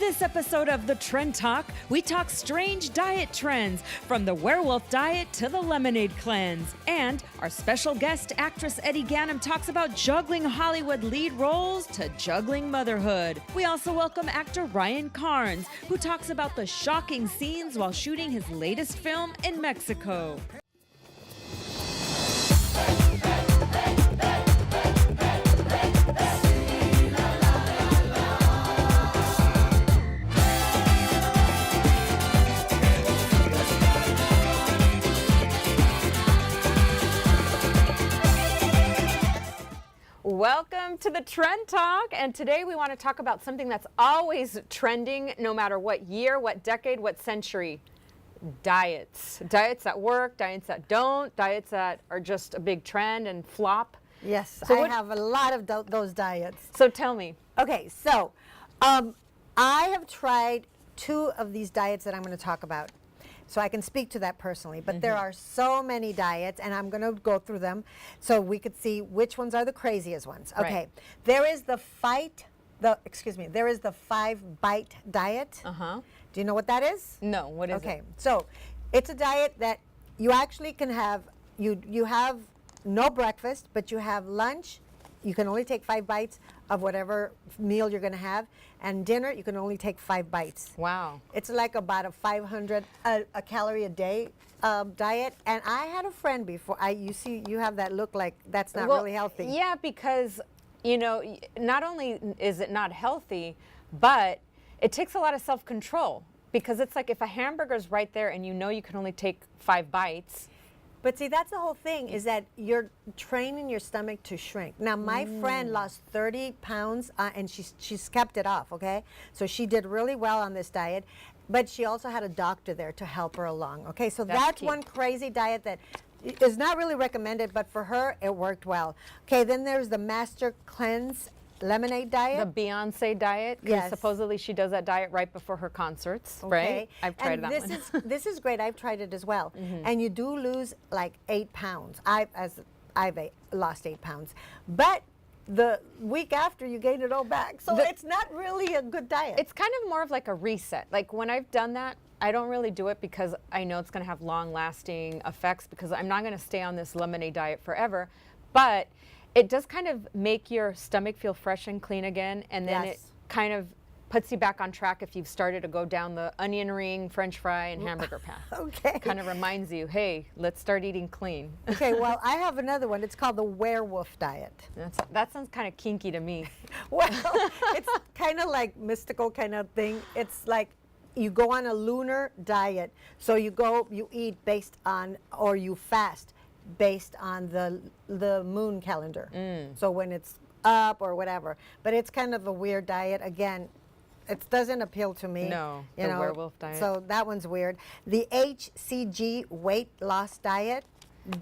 this episode of The Trend Talk, we talk strange diet trends, from the werewolf diet to the lemonade cleanse. And our special guest actress Edy Ganem talks about juggling Hollywood lead roles to juggling motherhood. We also welcome actor Ryan Carnes, who talks about the shocking scenes while shooting his latest film in Mexico. Welcome to the Trend Talk, and today we want to talk about something that's always trending no matter what year, what decade, what century. Diets. Diets that work, diets that don't, diets that are just a big trend and flop. Yes, So I have a lot of those diets. So tell me. Okay, so I have tried 2 of these diets that I'm going to talk about. So I can speak to that personally, but there are so many diets, and I'm going to go through them so we could see which ones are the craziest ones. Okay, Right. there is the 5-bite diet. Uh-huh. Do you know what that is? No, what is Okay, it? so it's a diet that you actually can have, you have no breakfast, but you have lunch. You can only take 5 bites of whatever meal you're going to have, and dinner you can only take 5 bites. Wow. It's like about a 500 a calorie a day diet. And I had a friend before. You see, you have that look like that's not really healthy. Yeah, because, you know, not only is it not healthy, but it takes a lot of self-control, because it's like if a hamburger's right there and you know you can only take 5 bites. But see, that's the whole thing, is that you're training your stomach to shrink. Now, my friend lost 30 pounds, and she's kept it off, okay? So she did really well on this diet, but she also had a doctor there to help her along, okay? So that's key. one crazy diet that is not really recommended, but for her, it worked well. Okay, then there's the Master Cleanse lemonade diet. The Beyonce diet, because Yes. supposedly she does that diet right before her concerts, Okay. right? I've tried and that one. this is great. I've tried it as well. And you do lose like 8 pounds. I've lost 8 pounds. But the week after, you gain it all back. So it's not really a good diet. It's kind of more of like a reset. Like when I've done that, I don't really do it because I know it's going to have long-lasting effects, because I'm not going to stay on this lemonade diet forever. But it does kind of make your stomach feel fresh and clean again, and then it Yes. kind of puts you back on track if you've started to go down the onion ring, French fry, and hamburger path. Okay. Kind of reminds you, hey, let's start eating clean. Okay, well, I have another one. It's called the werewolf diet. That sounds kind of kinky to me. Well, it's kind of like mystical kind of thing. It's like you go on a lunar diet. So you eat based on, or you fast based on the moon calendar. So when it's up or whatever. But it's kind of a weird diet. Again, it doesn't appeal to me. No, you the know, werewolf diet. So that one's weird. The HCG weight loss diet,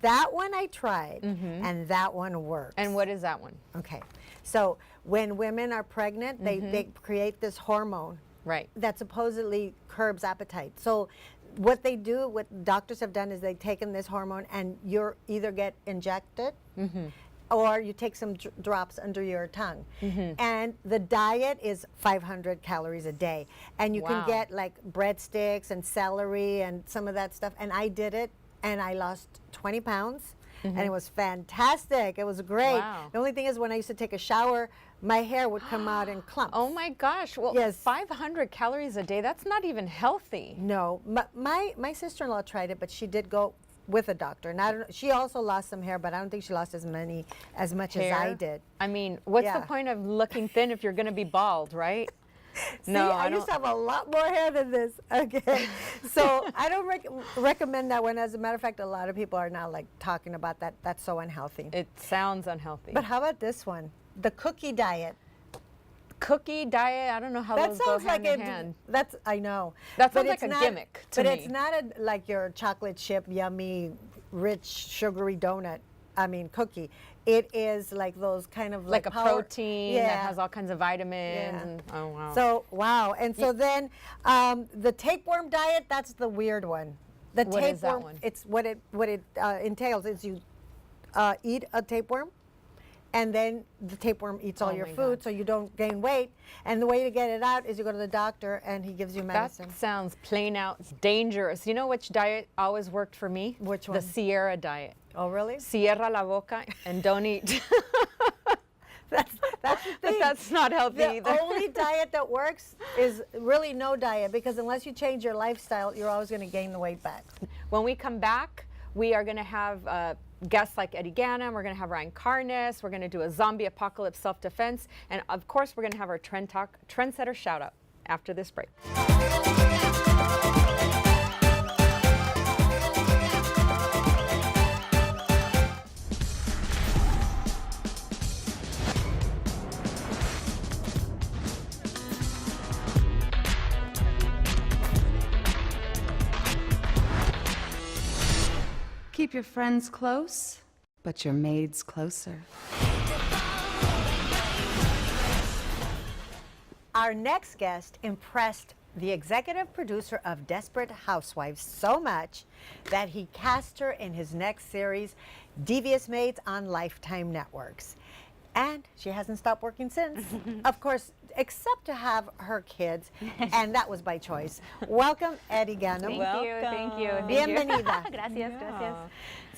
that one I tried, and that one works. And what is that one? Okay, so when women are pregnant, they create this hormone Right. that supposedly curbs appetite. So what doctors have done is they've taken this hormone, and you either get injected or you take some drops under your tongue. And the diet is 500 calories a day. And you Wow. can get like breadsticks and celery and some of that stuff. And I did it, and I lost 20 pounds. And it was fantastic. It was great. Wow. The only thing is, when I used to take a shower, my hair would come out in clumps. Oh my gosh. Well, Yes. 500 calories a day, that's not even healthy. No, my sister-in-law tried it, but she did go with a doctor. And I don't know, she also lost some hair, but I don't think she lost as much as I Hair? did. I mean, what's Yeah. the point of looking thin if you're going to be bald, right? See, No, I used to have a lot more hair than this. Okay, so I don't recommend that one. As a matter of fact, a lot of people are now like talking about that. That's so unhealthy. It sounds unhealthy. But how about this one? The cookie diet. Cookie diet, I don't know how That those go sounds like hand in hand. I know. That But sounds like it's a not- gimmick to But me. it's not like your chocolate chip, yummy, rich, sugary donut. I mean, cookie. It is like those kind of Like a power- protein that has all kinds of vitamins. Yeah. And, oh, wow. So wow, and so then the tapeworm diet. That's the weird one. The What is that one? It's what it entails is you eat a tapeworm, and then the tapeworm eats all Oh your my food, God. so you don't gain weight. And the way to get it out is you go to the doctor, and he gives you medicine. That sounds plain out dangerous. You know which diet always worked for me? Which The one? Sierra diet. Oh, really? Cierra la boca and don't eat. That's the But thing. that's not healthy The either. only diet that works is really no diet, because unless you change your lifestyle, you're always going to gain the weight back. When we come back, we are going to have guests like Edy Ganem. We're going to have Ryan Carnes. We're going to do a zombie apocalypse self-defense. And of course, we're going to have our Trend Talk Trendsetter shout out after this break. Keep your friends close, but your maids closer. Our next guest impressed the executive producer of Desperate Housewives so much that he cast her in his next series, Devious Maids, on Lifetime Networks. And she hasn't stopped working since, of course, except to have her kids, and that was by choice. Welcome, Edy Ganem. Thank you, thank you. Thank Bienvenida. You. Gracias, gracias.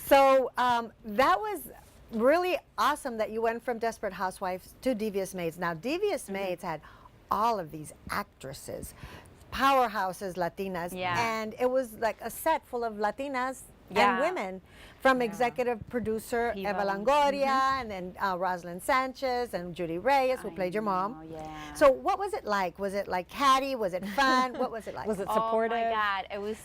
So that was really awesome that you went from Desperate Housewives to Devious Maids. Now, Devious Maids had all of these actresses, powerhouses, Latinas, Yeah. and it was like a set full of Latinas and Yeah. women, from executive producer Eva. Eva Longoria, and then Rosalind Sanchez and Judy Reyes, who played your mom. Yeah. So what was it like? Was it like catty? Was it fun? What was it like? Was it Oh supportive? my God, it was.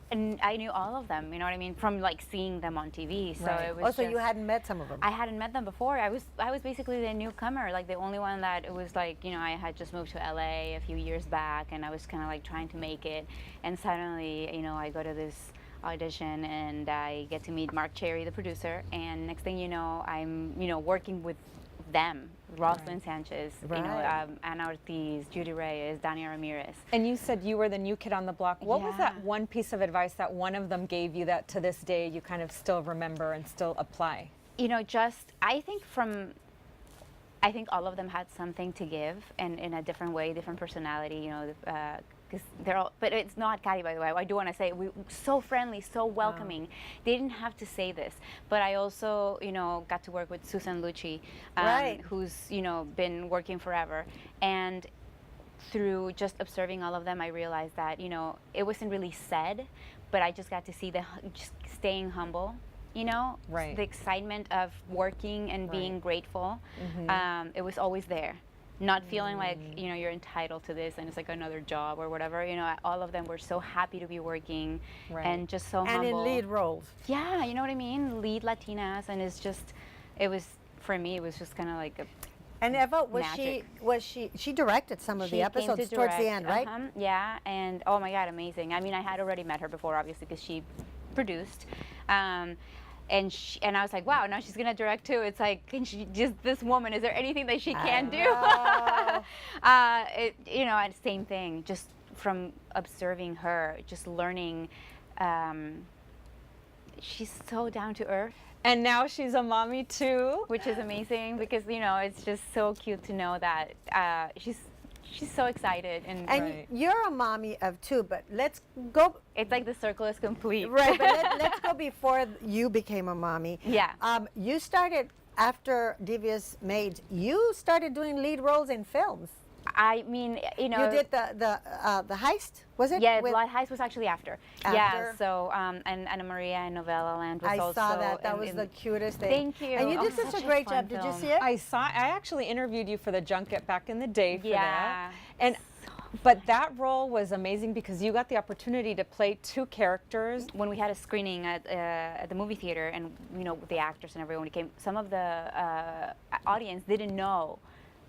And I knew all of them. You know what I mean? From like seeing them on TV. So Right. it was. Oh, so you just- hadn't met some of them. I hadn't met them before. I was basically the newcomer, like the only one that it was like, you know, I had just moved to LA a few years back, and I was kind of like trying to make it, and suddenly, you know, I go to this audition and I get to meet Marc, the producer, and next thing you know, I'm, you know, working with them, Rosalind Sanchez, you know, Right. Ana Ortiz, Judy Reyes, Dania Ramirez. And you said you were the new kid on the block. What was that Yeah. one piece of advice that one of them gave you that to this day you kind of still remember and still apply? You know, just I think all of them had something to give, and in a different way, different personality. You know, because they're all. But it's not Cari, by the way. I do want to say we so friendly, so welcoming. They didn't have to say this, but I also, you know, got to work with Susan Lucci, Right. who's, you know, been working forever, and through just observing all of them, I realized that, you know, it wasn't really said, but I just got to see just staying humble, you know, Right. the excitement of working and being grateful. It was always there, not feeling like, you know, you're entitled to this and it's like another job or whatever. You know, all of them were so happy to be working Right. and just so and humble. in lead roles. Yeah, you know what I mean? Lead Latinas, and it's just, it was, for me, it was just kind of like a And Eva, Magic. she directed some of She the came to episodes towards the direct, end, right? Yeah, and oh my God, amazing. I mean, I had already met her before, obviously, because she produced. And I was like, wow, now she's gonna direct too. It's like, can she just, this woman, is there anything that she can do? know. You know, and same thing, just from observing her, just learning. She's so down to earth, And now she's a mommy too. which is amazing because, you know, it's just so cute to know that she's so excited, and And Right. you're a mommy of two, but let's go. it's like the circle is complete. Right, but let's go before you became a mommy. Yeah. You started after Devious Maids. You started doing lead roles in films. I mean, you know. You did the heist, was it? Yeah, With- Blood Heist was actually after. After? Yeah, so, and Ana Maria in Novella Land was I also. saw that. That in- was in- the cutest thing. Thank you. And you Oh, did such such a a great fun job. Did you film. see it? I actually interviewed you for the junket back in the day for Yeah. that. And but that role was amazing because you got the opportunity to play two characters. When we had a screening at the movie theater, and, you know, the actors and everyone came, some of the audience didn't know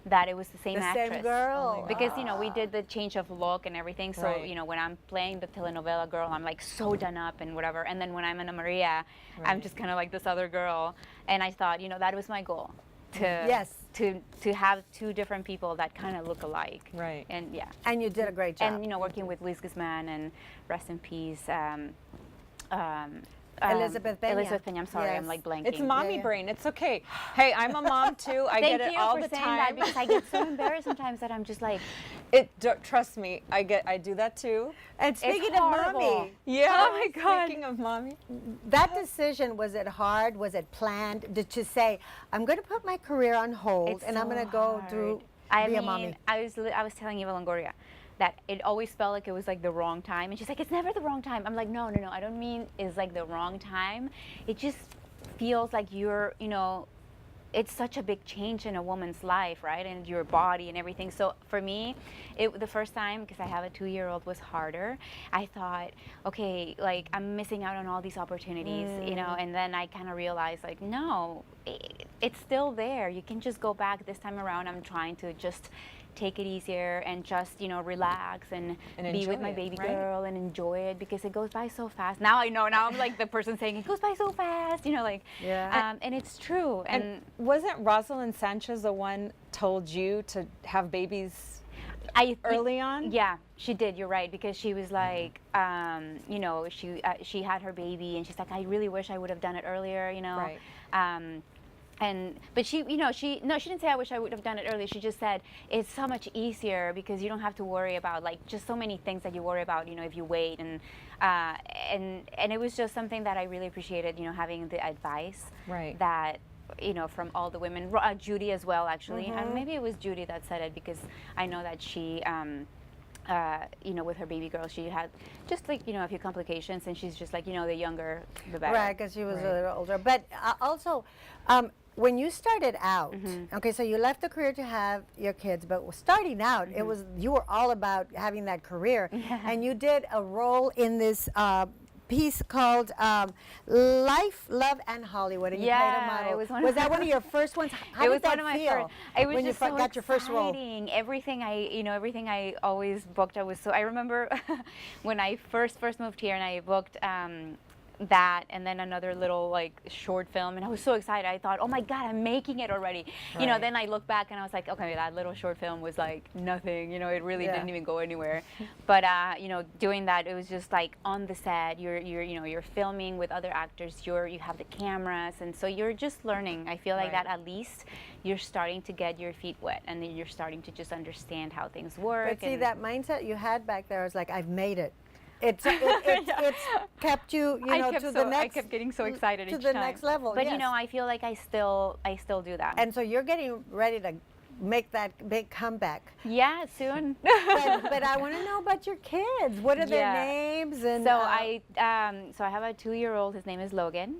that it was the same The actress. same girl. Because, you know, we did the change of look and everything. So, Right. you know, when I'm playing the telenovela girl, I'm like so done up and whatever. And then when I'm Ana Maria, I'm just kind of like this other girl. And I thought, you know, that was my goal. Yes. To have two different people that kind of look alike. Right. And yeah. And you did a great job. And, you know, working with Luis Guzman, and rest in peace, Elizabeth Peña. Elizabeth Peña. I'm sorry, Yes. I'm like blanking. It's mommy yeah. brain. It's okay. Hey, I'm a mom too. I Thank get it you all for the saying time. that because I get so embarrassed sometimes that I'm just like, Trust me, I do that too. And speaking of horrible. mommy, Yeah. Oh my God. Speaking of mommy. that decision, was it hard? Was it planned? Did you say, I'm going to put my career on hold it's and I'm so going to go hard. through I be a mean, mommy? I was telling Eva Longoria that it always felt like it was like the wrong time, and she's like, it's never the wrong time. I'm like, no, I don't mean it's like the wrong time. It just feels like you're, it's such a big change in a woman's life, right? And your body and everything. So for me, the first time, because I have a 2-year-old, was harder. I thought, okay, like I'm missing out on all these opportunities, and then I kind of realized like, no, it's still there. You can just go back. This time around, I'm trying to just take it easier and just relax and be with my baby girl and enjoy it, because it goes by so fast. Now I know. Now I'm like the person saying it goes by so fast, and it's true. And wasn't Rosalind Sanchez the one told you to have babies early on? Yeah, she did. You're right, because she was like, she had her baby, and she's like, I really wish I would have done it earlier, Right. But she didn't say I wish I would have done it earlier. She just said it's so much easier because you don't have to worry about like just so many things that you worry about, if you wait, and it was just something that I really appreciated, having the advice Right. that from all the women, Judy as well actually, and maybe it was Judy that said it, because I know that she with her baby girl, she had just like, a few complications, and she's just like, the younger, the better. Right, because she was a little older. But also, when you started out, okay, so you left the career to have your kids, but starting out, you were all about having that career. And you did a role in this piece called Life, Love, and Hollywood, and you played a model. It was one was of that one of your first ones? How it did was that one of my feel first. It was when just you so got your first role? exciting. Everything I always booked. I remember when I first moved here, and I booked that, and then another little like short film, and I was so excited. I thought, oh my God, I'm making it already. Right. Then I look back and I was like, okay, that little short film was like nothing. It really didn't even go anywhere. But doing that, it was just like on the set. You're filming with other actors. You have the cameras, and so you're just learning. I feel like that at least you're starting to get your feet wet, and then you're starting to just understand how things work. But see, and that mindset you had back there was like, I've made it. It's kept you, to the next. I kept getting so excited to each the time. next level. But yes. I feel like I still do that. And so you're getting ready to make that big comeback. Yeah, soon. but I want to know about your kids. What are their names? And so I have a 2-year-old. His name is Logan.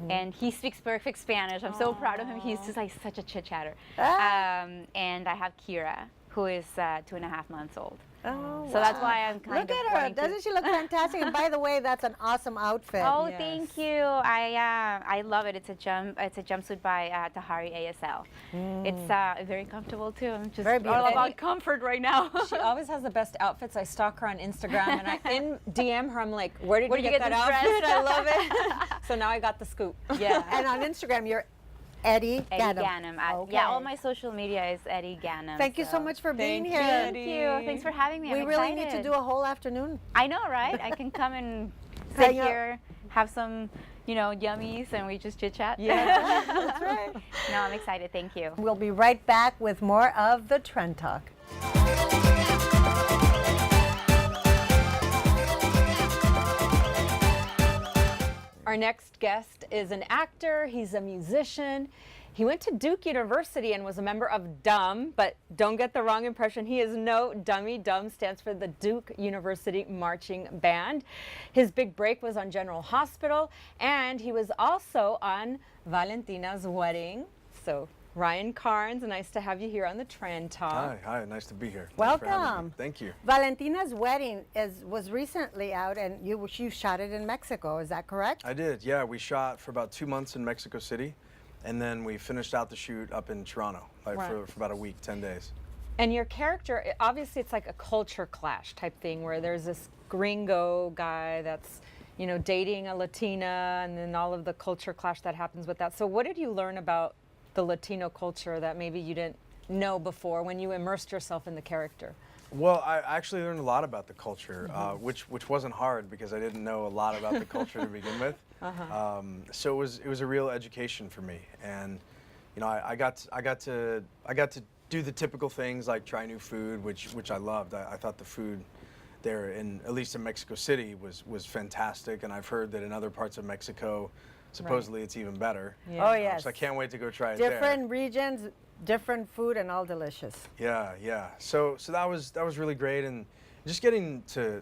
And he speaks perfect Spanish. I'm so proud of him. He's just like such a chit chatter. And I have Kira, who is 2.5 months old. Oh, so that's why I'm kind Look of at her. wanting to- Doesn't she look fantastic? And by the way, that's an awesome outfit. Oh, Yes. thank you. I love it. It's a jumpsuit by Tahari ASL. It's very comfortable too. I'm just Very all beautiful. about comfort right now. She always has the best outfits. I stalk her on Instagram, and I DM her. I'm like, where did you you get get that this outfit? dress? I love it. So now I got the scoop. Yeah. And on Instagram, you're Edy Ganem. Ganem. Okay. Yeah, all my social media is Edy Ganem. Thank you so much for being Thank here. Thank you. Thanks for having me. We I'm really excited. need to do a whole afternoon. I know, right? I can come and Hang sit out. here, have some, yummies, and we just chit chat. Yeah, that's right. No, I'm excited. Thank you. We'll be right back with more of the Trend Talk. Our next guest is an actor. He's a musician. He went to Duke University and was a member of DUM, but don't get the wrong impression. He is no dummy. DUM stands for the Duke University Marching Band. His big break was on General Hospital, and he was also on Valentina's wedding. So, Ryan Carnes, nice to have you here on the Trend Talk. Hi, nice to be here. Thanks for having me. Welcome. Thank you. Valentina's wedding was recently out, and you shot it in Mexico. Is that correct? I did, yeah. We shot for about 2 months in Mexico City, and then we finished out the shoot up in Toronto, like Right. for about a week, 10 days. And your character, obviously it's like a culture clash type thing where there's this gringo guy that's, dating a Latina, and then all of the culture clash that happens with that. So what did you learn about the Latino culture that maybe you didn't know before when you immersed yourself in the character? Well, I actually learned a lot about the culture, which wasn't hard because I didn't know a lot about the culture to begin with. So it was a real education for me, and you know, I got to do the typical things like try new food, which I loved. I thought the food there, at least in Mexico City, was fantastic, and I've heard that in other parts of Mexico, supposedly it's even better. Yeah. Oh, yes. So I can't wait to go try it there. Different regions, different food, and all delicious. Yeah. So that was really great, and just getting to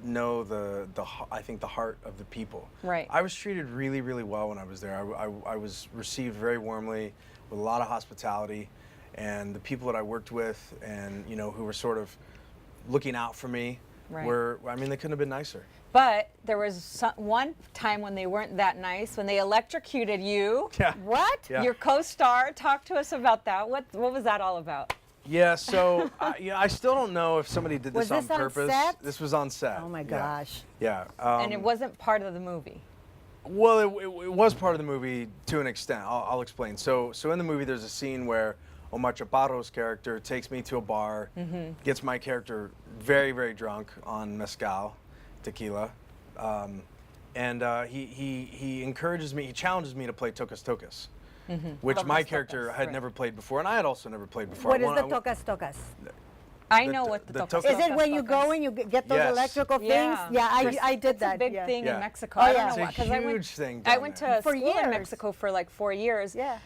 know I think the heart of the people. Right. I was treated really, really well when I was there. I was received very warmly with a lot of hospitality, and the people that I worked with, and you know, who were sort of looking out for me, were, I mean, they couldn't have been nicer. But there was one time when they weren't that nice, when they electrocuted you. Yeah. What? Yeah. Your co-star. Talk to us about that. What was that all about? Yeah, so I still don't know if somebody did Was this this on on purpose. set? This was on set. Oh my Yeah. gosh. Yeah. And it wasn't part of the movie. Well, it was part of the movie to an extent. I'll explain. So in the movie, there's a scene where Omar Chaparro's character takes me to a bar, gets my character very, very drunk on mezcal, tequila, and he encourages me, he challenges me to play Tocas Tocas, which my character had never played before, and I had also never played before. What is the tocas tocas? I know what the the tocas tocas- Is it when you go and you get those Yes. electrical things? Yeah. Yeah, I did That's that. a big yeah. thing Yeah. in Mexico. Oh, I don't yeah. know It's why, a 'cause I went. huge thing I down went there. to For school in years. Mexico for like 4 years. Yeah.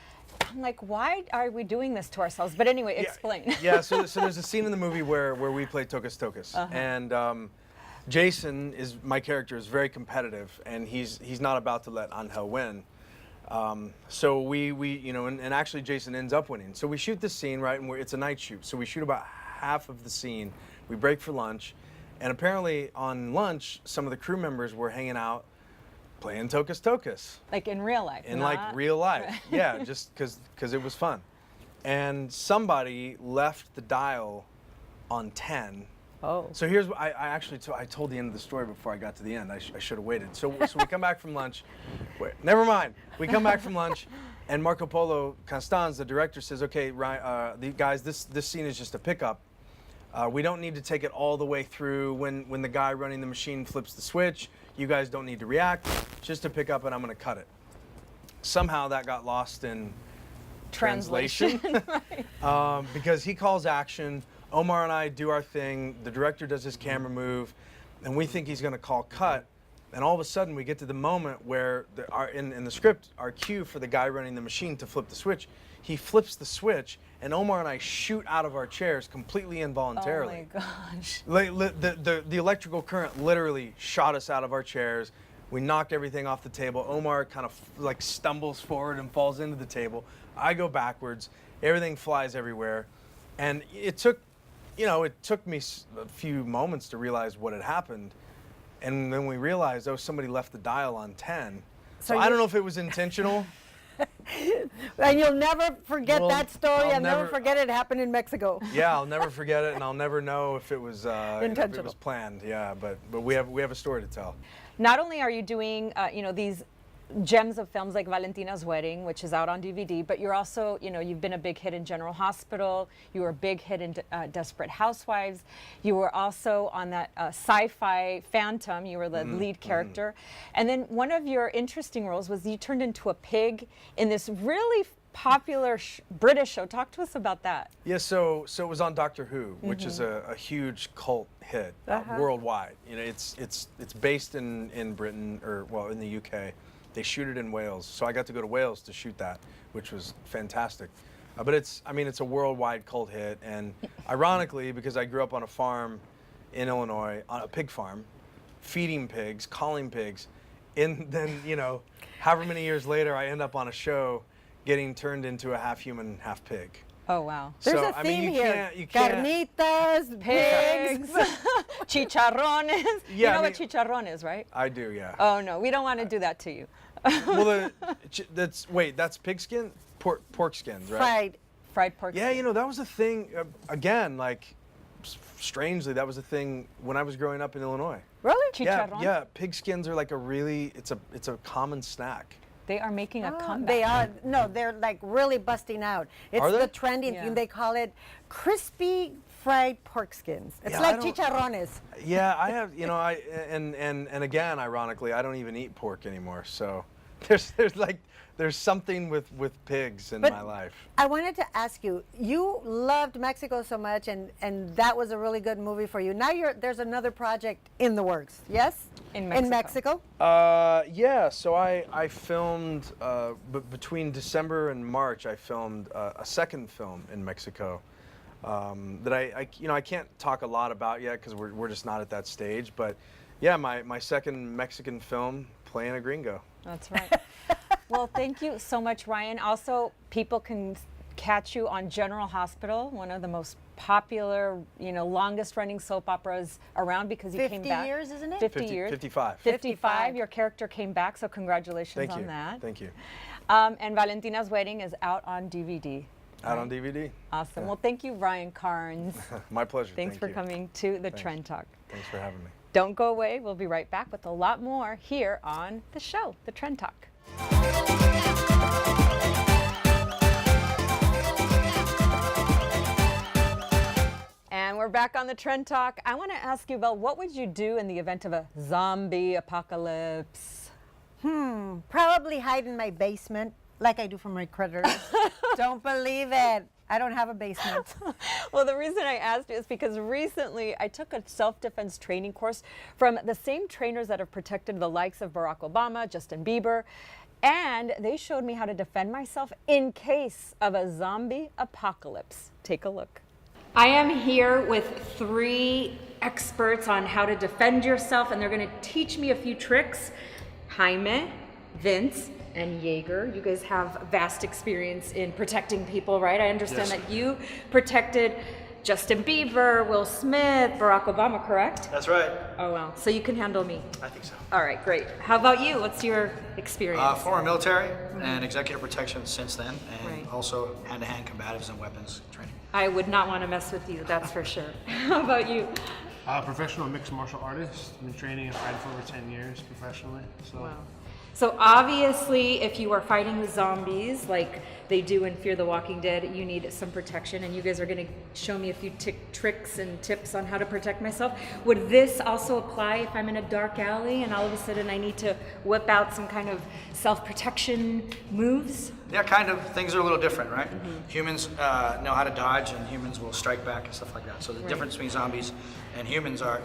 I'm like, why are we doing this to ourselves? But anyway, explain. Yeah, so there's a scene in the movie where we play Tocas Tocas, and Jason my character is very competitive, and he's not about to let Angel win. So we you know, and actually Jason ends up winning. So we shoot this scene, right, and it's a night shoot. So we shoot about half of the scene. We break for lunch, and apparently on lunch, some of the crew members were hanging out playing Tocas Tocas. Like in real life. In like not- real life, yeah, just because it was fun. And somebody left the dial on 10. Oh. So here's what I told the end of the story before I got to the end. I should have waited. So we come back from lunch. Wait, never mind. We come back from lunch, and Marco Polo Constanz, the director, says, "Okay, Ryan, the guys, this scene is just a pickup. We don't need to take it all the way through. When the guy running the machine flips the switch, you guys don't need to react. Just a pickup, and I'm going to cut it." Somehow that got lost in translation. Because he calls action. Omar and I do our thing. The director does his camera move, and we think he's going to call cut. And all of a sudden, we get to the moment where in the script, our cue for the guy running the machine to flip the switch, he flips the switch, and Omar and I shoot out of our chairs completely involuntarily. Oh my gosh. The electrical current literally shot us out of our chairs. We knocked everything off the table. Omar kind of like stumbles forward and falls into the table. I go backwards. Everything flies everywhere. And it took me a few moments to realize what had happened. And then we realized, somebody left the dial on 10. So I don't know if it was intentional. And you'll never forget Well, that story. I'll I'll never never- forget it happened in Mexico. Yeah, I'll never forget it, and I'll never know if it was if it Intentional. was planned. Yeah, but we have a story to tell. Not only are you doing, these gems of films like Valentina's Wedding, which is out on DVD, but you're also, you've been a big hit in General Hospital. You were a big hit in Desperate Housewives. You were also on that sci-fi Phantom. You were the lead character. And then one of your interesting roles was you turned into a pig in this really popular British show. Talk to us about that. Yeah, so it was on Doctor Who, which is a huge cult hit worldwide. It's based in Britain, in the UK. They shoot it in Wales, so I got to go to Wales to shoot that, which was fantastic. But it's a worldwide cult hit, and ironically, because I grew up on a farm in Illinois, on a pig farm, feeding pigs, calling pigs, and then however many years later, I end up on a show, getting turned into a half human, half pig. Oh, wow. There's So, a theme you here. can't. Carnitas, pigs. Chicharrones. Yeah, you know I what mean- chicharrón is, right? I do, yeah. Oh, no, we don't want to do that to you. Well, that's pig skin, pork skins, right? Fried. Fried pork. Yeah, that was a thing. Again, like strangely, that was a thing when I was growing up in Illinois. Really? Chicharrón? Yeah, pig skins are like it's a common snack. They are making a comeback. They are, no, they're like really busting out. It's Are they? the trending thing. They call it crispy fried pork skins. It's Yeah, I like don't- chicharrones. Yeah, I have, you know, and again, ironically, I don't even eat pork anymore. So there's something with pigs in But my life. I wanted to ask you, you loved Mexico so much, and that was a really good movie for you. Now there's another project in the works, yes? In Mexico. In Mexico? Yeah, so I filmed, between December and March, I filmed a second film in Mexico that I can't talk a lot about yet because we're just not at that stage. But yeah, my second Mexican film, playing a gringo. That's right. Well, thank you so much, Ryan. Also, people can catch you on General Hospital, one of the most popular, longest running soap operas around because you came 50 back. years, isn't it? 50 years. 55. 55. Your character came back, so congratulations Thank on you. that. Thank you. And Valentina's Wedding is out on DVD. Out on DVD. Awesome. Well, thank you, Ryan Carnes. My pleasure. Thanks Thank for you. coming to the Trend Talk. Thanks for having me. Don't go away. We'll be right back with a lot more here on the show, the Trend Talk. And we're back on the Trend Talk. I want to ask you about what would you do in the event of a zombie apocalypse? Probably hide in my basement like I do for my critters. Don't believe it. I don't have a basement. Well, the reason I asked you is because recently I took a self-defense training course from the same trainers that have protected the likes of Barack Obama, Justin Bieber, and they showed me how to defend myself in case of a zombie apocalypse. Take a look. I am here with 3 experts on how to defend yourself, and they're going to teach me a few tricks. Jaime, Vince, and Jaeger. You guys have vast experience in protecting people, right? I understand that you protected Justin Bieber, Will Smith, Barack Obama, correct? That's right. Oh, well. So you can handle me. I think so. All right, great. How about you? What's your experience? Former military and executive protection since then, and Right. also hand-to-hand combatives and weapons training. I would not want to mess with you, that's for sure. How about you? Professional mixed martial artist. Been training and fighting for over 10 years professionally. So. Wow. So obviously, if you are fighting with zombies like they do in Fear the Walking Dead, you need some protection, and you guys are going to show me a few tricks and tips on how to protect myself. Would this also apply if I'm in a dark alley and all of a sudden I need to whip out some kind of self-protection moves? Yeah, kind of. Things are a little different, right? Humans know how to dodge, and humans will strike back and stuff like that. So the difference between zombies and humans are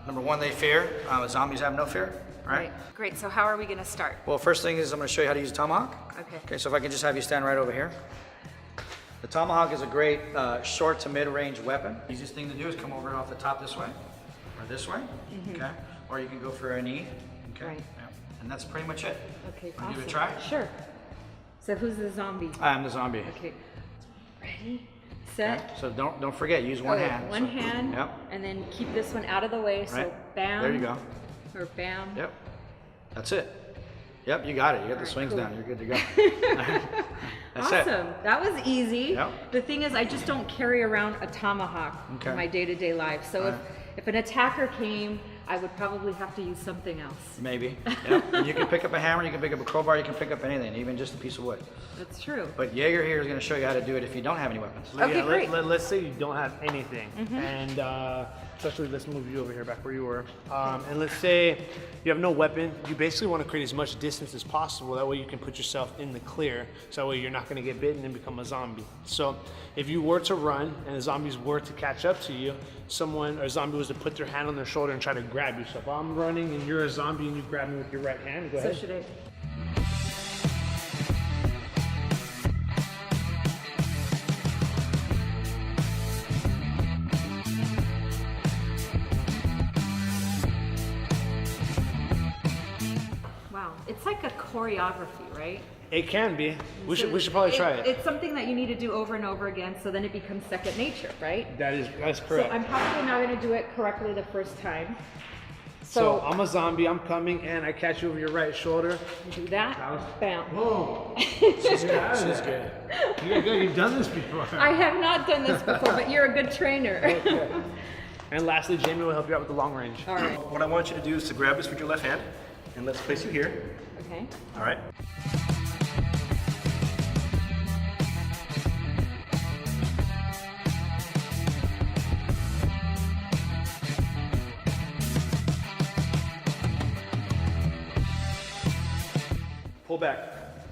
number one, they fear. Zombies have no fear, right? Great. So how are we going to start? Well, first thing is I'm going to show you how to use a tomahawk. Okay. Okay, so if I can just have you stand right over here. The tomahawk is a great short to mid-range weapon. Easiest thing to do is come over off the top this way, or this way, okay? Or you can go for a knee, okay? Right. Yeah. And that's pretty much it. Okay, Wanna give it a awesome. try? Sure. So who's the zombie? I'm the zombie. Okay. Ready, set. Okay, so don't forget, use one hand. One So- hand, Yep. and then keep this one out of the way. So Right. bam. There you go. Or bam. Yep. That's it. Yep, you got it. You got the swings cool. down. You're good to go. That's Awesome. it. That was easy. Yep. The thing is, I just don't carry around a tomahawk Okay. in my day-to-day life. So Alright. if an attacker came, I would probably have to use something else. Maybe. Yep. And you can pick up a hammer, you can pick up a crowbar, you can pick up anything, even just a piece of wood. That's true. But Jaeger here is going to show you how to do it if you don't have any weapons. Okay, great. Let's say you don't have anything, and especially let's move you over here back where you were. And let's say you have no weapon. You basically want to create as much distance as possible. That way you can put yourself in the clear. So that way you're not going to get bitten and become a zombie. So if you were to run and the zombies were to catch up to you, someone or a zombie was to put their hand on their shoulder and try to grab you. So if I'm running and you're a zombie and you grab me with your right hand, go So ahead. should I? Wow, it's like a choreography, right? It can be. We should probably try it. It's something that you need to do over and over again, so then it becomes second nature, right? That's So correct. I'm probably not going to do it correctly the first time. So I'm a zombie, I'm coming, and I catch you over your right shoulder. Do that. Bam. Whoa. She's good. You're good. You've done this before. I have not done this before, but you're a good trainer. And lastly, Jamie will help you out with the long range. All right. What I want you to do is to grab this with your left hand, and let's place you here. Okay. All right. Pull back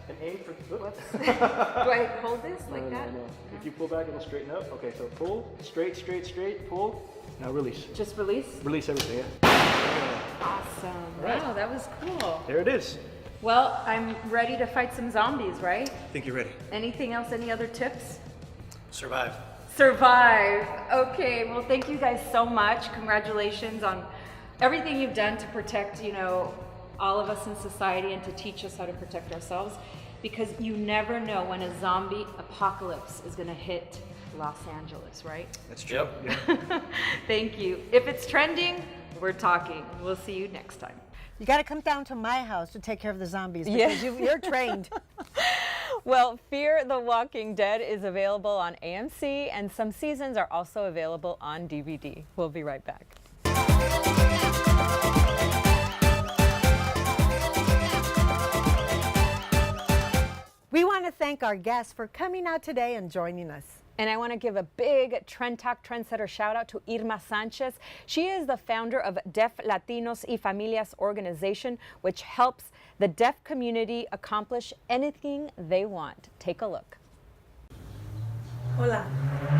and aim for. Whoops. Do I hold this like that? No. If you pull back, it'll straighten up. Okay, so pull, straight, straight, straight, pull. Now release. Just release? Release everything, yeah. Awesome. right. Wow, that was cool. There it is. Well, I'm ready to fight some zombies, right? I think you're ready. Anything else? Any other tips? Survive. Survive. Okay, well, thank you guys so much. Congratulations on everything you've done to protect, all of us in society and to teach us how to protect ourselves, because you never know when a zombie apocalypse is going to hit Los Angeles, right? That's true. Yep. Thank you. If it's trending, we're talking. We'll see you next time. You got to come down to my house to take care of the zombies because you're trained. Well, Fear the Walking Dead is available on AMC, and some seasons are also available on DVD. We'll be right back. We want to thank our guests for coming out today and joining us. And I want to give a big Trend Talk Trendsetter shout out to Irma Sanchez. She is the founder of Deaf Latinos y Familias organization, which helps the deaf community accomplish anything they want. Take a look. Hola,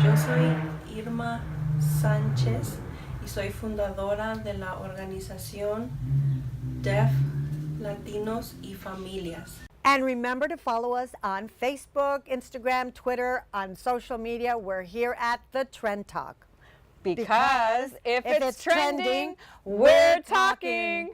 yo soy Irma Sánchez y soy fundadora de la organización Deaf Latinos y Familias. And remember to follow us on Facebook, Instagram, Twitter, on social media. We're here at the Trend Talk. Because if it's trending, we're talking.